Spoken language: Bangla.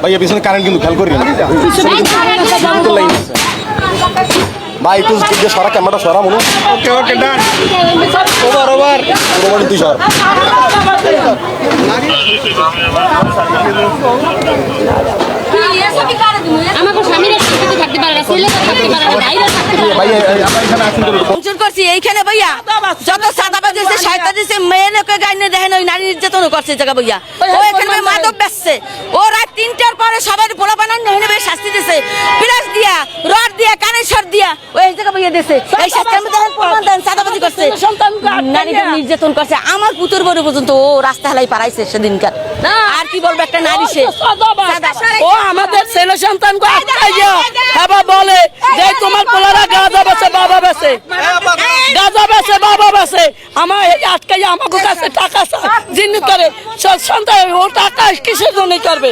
ভাইয়া পিছনে কারেন্ট কিন্তু খেয়াল করি ভাই একটু সরা ক্যামেরাটা সরা মনে ওকে ওকে ডান ওভার ওভার ওভার তুই সর আমাকে স্বামীরা সাথে থাকতে পারে না ছেলে থাকতে পারে না বাইরে থাকতে পারে ভাই আমরা এখানে আসুন ফোন করছি এইখানে ভাইয়া যত সাদাবাজ হইছে শয়তান দিছে মেয়ে লোকে গাইনে দেখেন ওই নারী নির্যাতন করছে জায়গা ভাইয়া ও এখানে মাদক বেচছে ও রাত 3টার পরে সবাই পোলা বানান নেহনে ভাই শাস্তি দিছে প্লাস দিয়া রড দিয়া কানেশ্বর দিয়া ওই জায়গা ভাইয়া দিছে এই শাস্তির মধ্যে দেখেন প্রমাণ দেন সাদাবাজি করছে নারীদের নির্যাতন করছে আমার পুতুর বড় পর্যন্ত ও রাস্তা হেলাই পারাইছে সেদিনকার আর কি বলবো একটা নারী সে ও আমাদের ছেলে সন্তানকে আটকাইয়া বাবা বলে যে তোমার পোলারা গাঁজা বেচে বাবা বেচে গাঁজা বেচে বাবা বেচে আমার আটকাইয়া আমাকে কাছে টাকা জিনিস করে সন্তান ও টাকা কিসের জন্য করবে